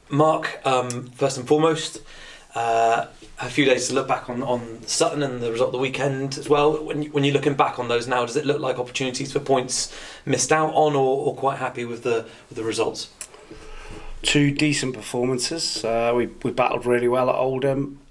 Mark, first and foremost, a few days to look back on Sutton and the result of the weekend as well. When you're looking back on those now, does it look like opportunities for points missed out on, or quite happy with the results? Two decent performances. We battled really well at Oldham.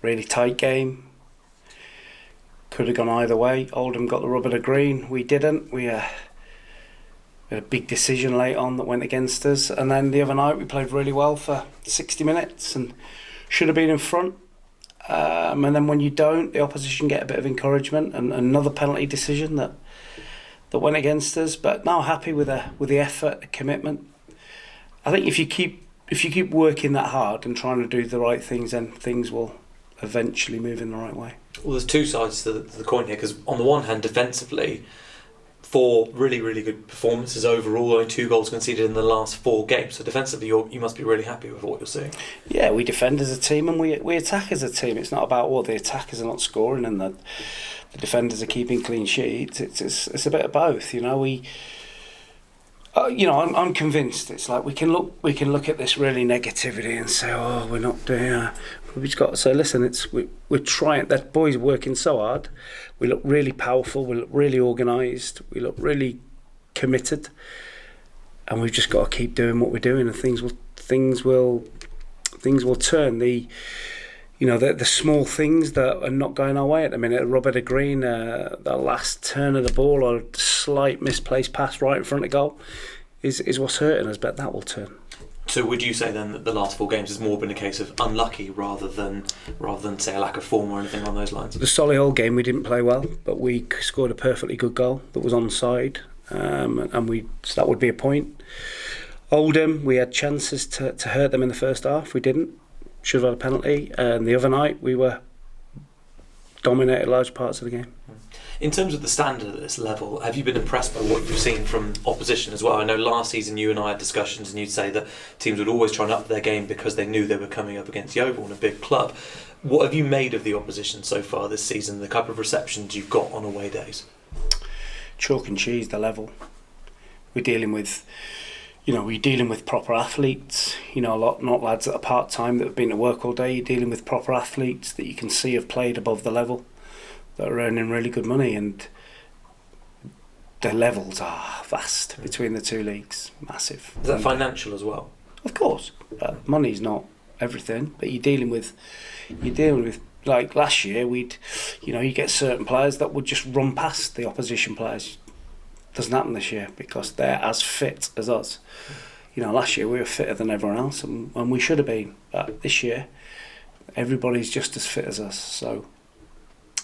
Really tight game. Could have gone either way. Oldham got the rub of the green. We didn't. We had a big decision late on that went against us. And then the other night we played really well for 60 minutes and should have been in front. And then when you don't, the opposition get a bit of encouragement and another penalty decision that went against us. But now happy with the effort, the commitment. I think if you keep working that hard and trying to do the right things, then things will eventually move in the right way. Well, there's two sides to the coin here, because on the one hand, defensively, 4 really, really good performances overall, only 2 goals conceded in the last 4 games. So defensively, you must be really happy with what you're seeing. Yeah, we defend as a team and we attack as a team. It's not about the attackers are not scoring and the defenders are keeping clean sheets. It's a bit of both. I'm convinced. It's like we can look at this really negativity and say, oh, we're not doing. We've just got to say, listen, we're trying. That boys are working so hard. We look really powerful. We look really organised. We look really committed, and we've just got to keep doing what we're doing, and things will turn. The small things that are not going our way at the minute. Robert of Green, the last turn of the ball or a slight misplaced pass right in front of goal is what's hurting us, but that will turn. So would you say then that the last 4 games has more been a case of unlucky rather than say a lack of form or anything along those lines? The Solihull game we didn't play well, but we scored a perfectly good goal that was onside, so that would be a point. Oldham, we had chances to hurt them in the first half. We didn't. Should have had a penalty. And the other night we were dominated large parts of the game. In terms of the standard at this level, have you been impressed by what you've seen from opposition as well? I know last season you and I had discussions and you'd say that teams would always try and up their game because they knew they were coming up against Yeovil and a big club. What have you made of the opposition so far this season, the couple of receptions you've got on away days? Chalk and cheese, the level. We're dealing with proper athletes, not lads that are part-time that have been to work all day. You're dealing with proper athletes that you can see have played above the level, that are earning really good money, and the levels are vast between the 2 leagues, massive. Is that financial as well? Of course, money's not everything, but you're dealing with like last year you get certain players that would just run past the opposition players. Doesn't happen this year because they're as fit as us. Last year we were fitter than everyone else, and we should have been. But this year, everybody's just as fit as us. So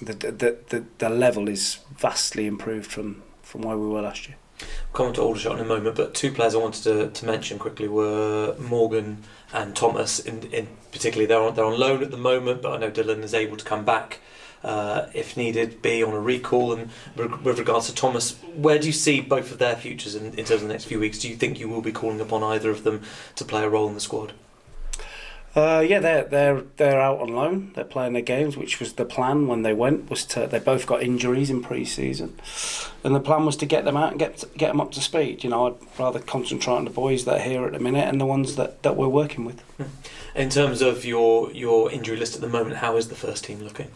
the level is vastly improved from where we were last year. We'll come on to Aldershot in a moment, but 2 players I wanted to mention quickly were Morgan and Thomas. In particularly, they're on loan at the moment, but I know Dylan is able to come back if needed, be on a recall. And with regards to Thomas, where do you see both of their futures in terms of the next few weeks? Do you think you will be calling upon either of them to play a role in the squad? They're out on loan. They're playing their games, which was the plan when they went. They both got injuries in pre-season, and the plan was to get them out and get them up to speed. I'd rather concentrate on the boys that are here at the minute and the ones that we're working with. In terms of your injury list at the moment, how is the first team looking?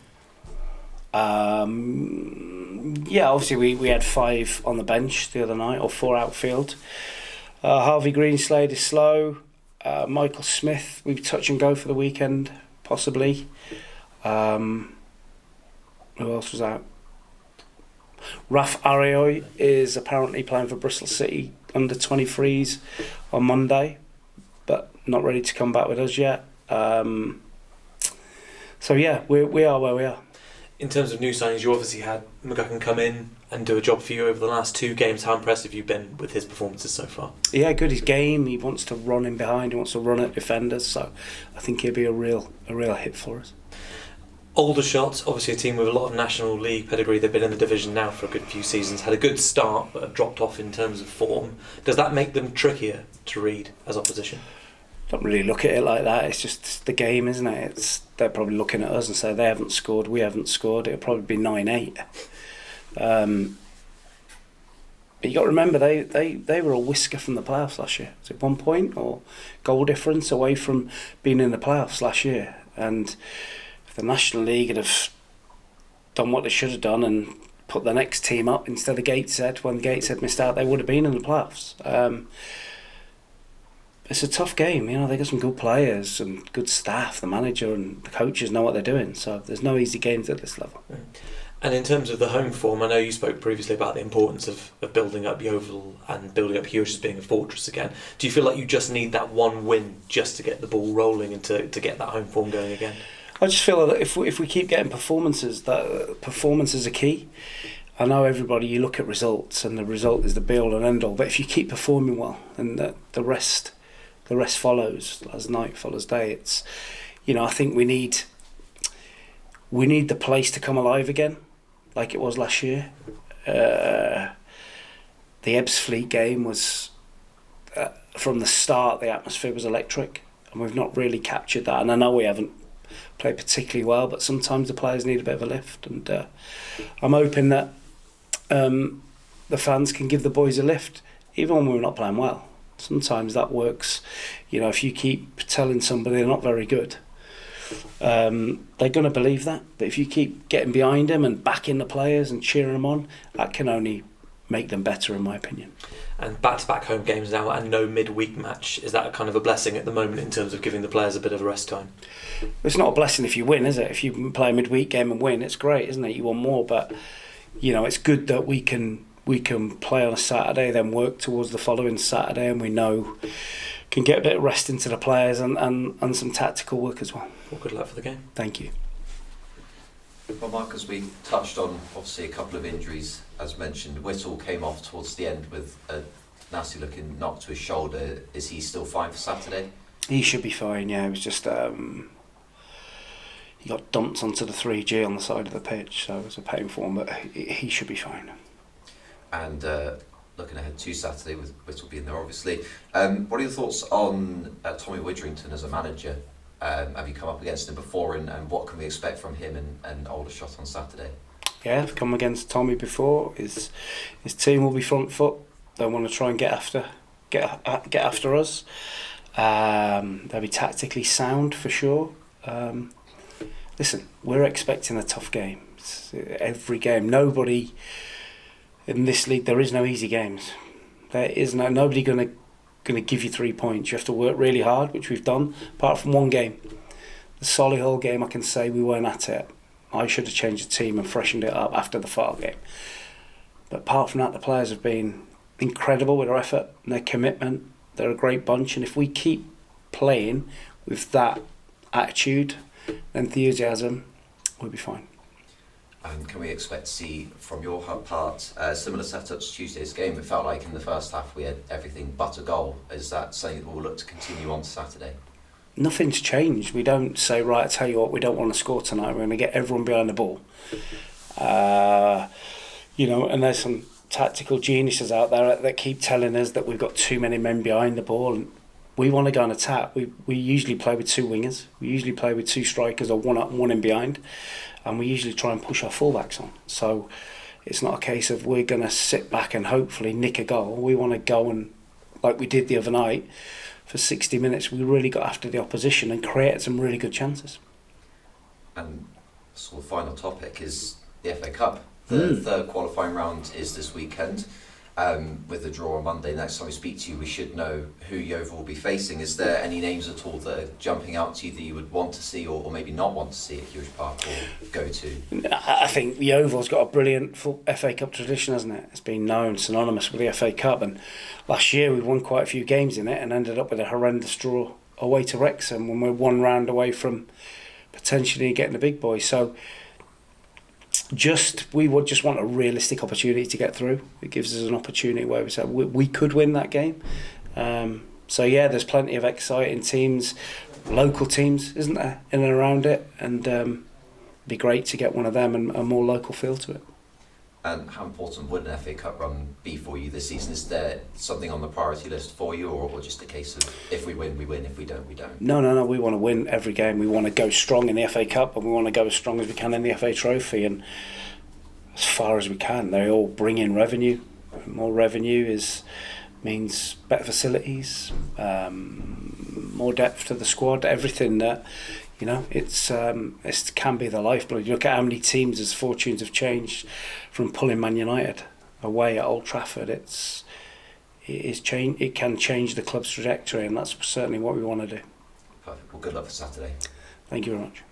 Obviously we had 5 on the bench the other night, or 4 outfield. Harvey Greenslade is slow. Michael Smith, we touch and go for the weekend, possibly. Who else was out? Raf Arioy is apparently playing for Bristol City under 23s on Monday, but not ready to come back with us yet. We are where we are. In terms of new signings, you obviously had McGuckin come in and do a job for you over the last 2 games. How impressive have you been with his performances so far? Yeah, good. His game. He wants to run in behind. He wants to run at defenders. So I think he'll be a real hit for us. Aldershot, obviously a team with a lot of National League pedigree. They've been in the division now for a good few seasons. Had a good start, but have dropped off in terms of form. Does that make them trickier to read as opposition? Don't really look at it like that. It's just the game, isn't it? They're probably looking at us and say they haven't scored, we haven't scored. It'll probably be 9-8. But you got to remember, they were a whisker from the playoffs last year. Was it 1 point or goal difference away from being in the playoffs last year? And if the National League had have done what they should have done and put the next team up instead of Gateshead, when Gateshead missed out, they would have been in the playoffs. It's a tough game, you know. They got some good players and good staff. The manager and the coaches know what they're doing. So there's no easy games at this level. And in terms of the home form, I know you spoke previously about the importance of building up Yeovil and building up Huish as being a fortress again. Do you feel like you just need that one win just to get the ball rolling and to get that home form going again? I just feel that if we keep getting performances, that performances are key. I know everybody, you look at results and the result is the be all and end all, but if you keep performing well and the rest follows as night follows day, it's, you know, I think we need the place to come alive again like it was last year. The Ebbsfleet game was from the start, the atmosphere was electric, and we've not really captured that. And I know we haven't played particularly well, but sometimes the players need a bit of a lift, and I'm hoping that the fans can give the boys a lift even when we're not playing well. Sometimes that works. You know, if you keep telling somebody they're not very good, they're going to believe that. But if you keep getting behind them and backing the players and cheering them on, that can only make them better, in my opinion. And back-to-back home games now and no midweek match, is that a kind of a blessing at the moment in terms of giving the players a bit of a rest time? It's not a blessing if you win, is it? If you play a midweek game and win, it's great, isn't it? You want more, but you know, it's good that we can play on a Saturday, then work towards the following Saturday, and we know can get a bit of rest into the players and some tactical work as well. Well, good luck for the game. Thank you. Well, Mark, as we touched on, obviously a couple of injuries, as mentioned. Whittle came off towards the end with a nasty looking knock to his shoulder. Is he still fine for Saturday? He should be fine, yeah. It was just he got dumped onto the 3G on the side of the pitch, so it was a pain for him, but he should be fine. And looking ahead to Saturday with Whittle being there, obviously. What are your thoughts on Tommy Widrington as a manager? Have you come up against him before, and what can we expect from him and Aldershot on Saturday? Yeah, I've come against Tommy before. His team will be front foot. They want to try and get after us. They'll be tactically sound for sure. Listen, we're expecting a tough game. Every game, nobody in this league, there is no easy games. There is nobody going to give you 3 points. You have to work really hard, which we've done. Apart from one game, the Solihull game, I can say we weren't at it. I should have changed the team and freshened it up after the File game. But apart from that, the players have been incredible with their effort and their commitment. They're a great bunch, and if we keep playing with that attitude, enthusiasm, we'll be fine. And can we expect to see from your part similar setups to Tuesday's game? It felt like in the first half we had everything but a goal. Is that something that we'll look to continue on Saturday? Nothing's changed. We don't say, right, I tell you what, we don't want to score tonight. We're going to get everyone behind the ball. You know, and there's some tactical geniuses out there that keep telling us that we've got too many men behind the ball, and we want to go and attack. We usually play with two wingers. We usually play with two strikers, or one up and one in behind, and we usually try and push our fullbacks on. So it's not a case of we're going to sit back and hopefully nick a goal. We want to go and, like we did the other night, for 60 minutes, we really got after the opposition and created some really good chances. And so the final topic is the FA Cup. The third qualifying round is this weekend. With the draw on Monday, next time we speak to you, we should know who Yeovil will be facing. Is there any names at all that are jumping out to you that you would want to see or maybe not want to see at Huish Park or go to? I think Yeovil's got a brilliant FA Cup tradition, hasn't it? It's been known, synonymous with the FA Cup, and last year we won quite a few games in it and ended up with a horrendous draw away to Wrexham when we're one round away from potentially getting the big boys. So we would just want a realistic opportunity to get through. It gives us an opportunity where we say we could win that game. So yeah, there's plenty of exciting teams, local teams, isn't there, in and around it, and it'd be great to get one of them and a more local feel to it. And how important would an FA Cup run be for you this season? Is there something on the priority list for you, or just a case of if we win, we win, if we don't, we don't? No, we want to win every game. We want to go strong in the FA Cup, and we want to go as strong as we can in the FA Trophy, and as far as we can. They all bring in revenue. More revenue means better facilities, more depth to the squad. Everything that, you know, it can be the lifeblood. You look at how many teams as fortunes have changed from pulling Man United away at Old Trafford. It can change the club's trajectory, and that's certainly what we want to do. Perfect. Well, good luck for Saturday. Thank you very much.